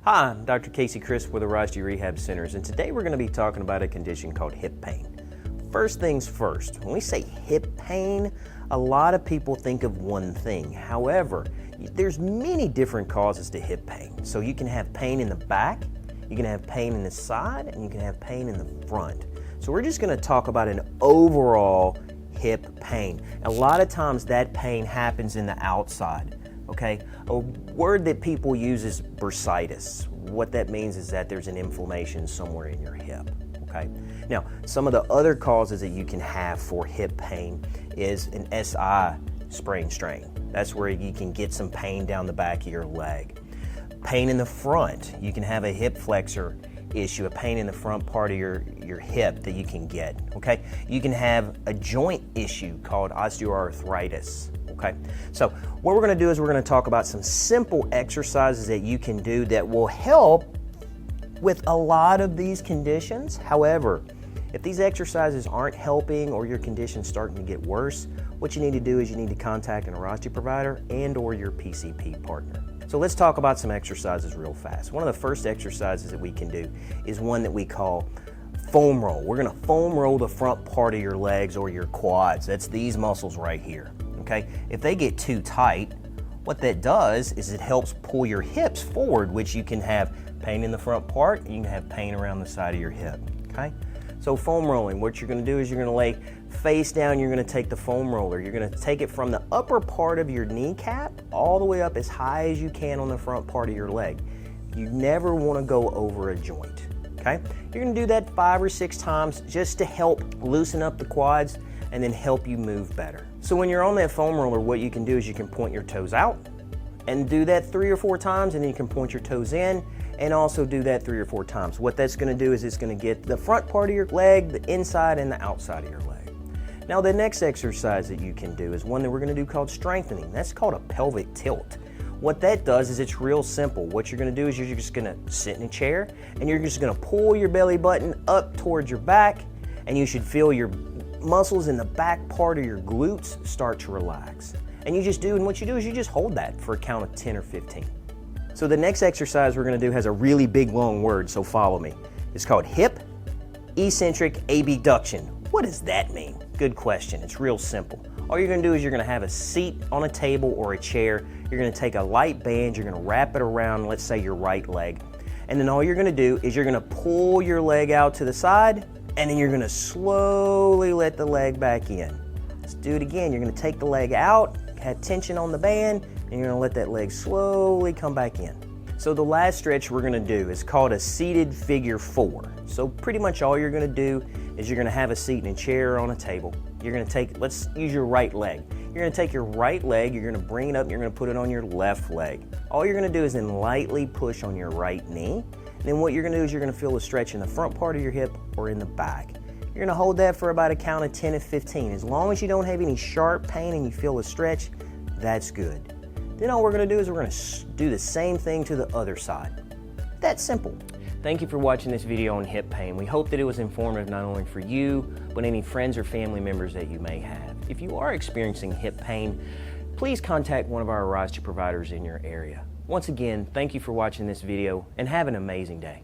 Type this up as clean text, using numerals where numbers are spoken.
Hi, I'm Dr. Casey Crisp with Airrosti Rehab Centers, and today we're going to be talking about a condition called hip pain. First things first, when we say hip pain, a lot of people think of one thing. However, there's many different causes to hip pain. So you can have pain in the back, you can have pain in the side, and you can have pain in the front. So we're just going to talk about an overall hip pain. A lot of times that pain happens in the outside. Okay, a word that people use is bursitis. What that means is that there's an inflammation somewhere in your hip. Okay, now some of the other causes that you can have for hip pain is an SI sprain strain. That's where you can get some pain down the back of your leg. Pain in the front, you can have a hip flexor issue, a pain in the front part of your hip that you can get. Okay, you can have a joint issue called osteoarthritis. Okay, so what we're going to do is we're going to talk about some simple exercises that you can do that will help with a lot of these conditions. However, if these exercises aren't helping or your condition's starting to get worse, what you need to do is you need to contact an Airrosti provider and or your PCP partner. So let's talk about some exercises real fast. One of the first exercises that we can do is one that we call foam roll. We're going to foam roll the front part of your legs or your quads. That's these muscles right here. Okay, if they get too tight, what that does is it helps pull your hips forward, which you can have pain in the front part and you can have pain around the side of your hip. Okay, so foam rolling, what you're going to do is you're going to lay face down. You're going to take the foam roller, you're going to take it from the upper part of your kneecap all the way up as high as you can on the front part of your leg. You never want to go over a joint. Okay, you're going to do that 5 or 6 times just to help loosen up the quads and then help you move better. So when you're on that foam roller, what you can do is you can point your toes out and do that 3 or 4 times, and then you can point your toes in and also do that 3 or 4 times. What that's going to do is it's going to get the front part of your leg, the inside and the outside of your leg. Now the next exercise that you can do is one that we're going to do called strengthening. That's called a pelvic tilt. What that does is it's real simple. What you're going to do is you're just going to sit in a chair and you're just going to pull your belly button up towards your back, and you should feel your muscles in the back part of your glutes start to relax. And what you do is you just hold that for a count of 10 or 15. So the next exercise we're going to do has a really big long word, so follow me. It's called hip eccentric abduction. What does that mean? Good question. It's real simple. All you're going to do is you're going to have a seat on a table or a chair. You're going to take a light band, you're going to wrap it around, let's say, your right leg. And then all you're going to do is you're going to pull your leg out to the side, and then you're going to slowly let the leg back in. Let's do it again. You're going to take the leg out, have tension on the band, and you're going to let that leg slowly come back in. So the last stretch we're going to do is called a seated figure 4. So pretty much all you're going to do is you're going to have a seat in a chair or on a table. You're going to take, let's use your right leg. You're going to take your right leg, you're going to bring it up, and you're going to put it on your left leg. All you're going to do is then lightly push on your right knee. Then what you're going to do is you're going to feel a stretch in the front part of your hip or in the back. You're going to hold that for about a count of 10 to 15. As long as you don't have any sharp pain and you feel a stretch, that's good. Then all we're going to do is we're going to do the same thing to the other side. That's simple. Thank you for watching this video on hip pain. We hope that it was informative not only for you, but any friends or family members that you may have. If you are experiencing hip pain, please contact one of our Airrosti providers in your area. Once again, thank you for watching this video and have an amazing day.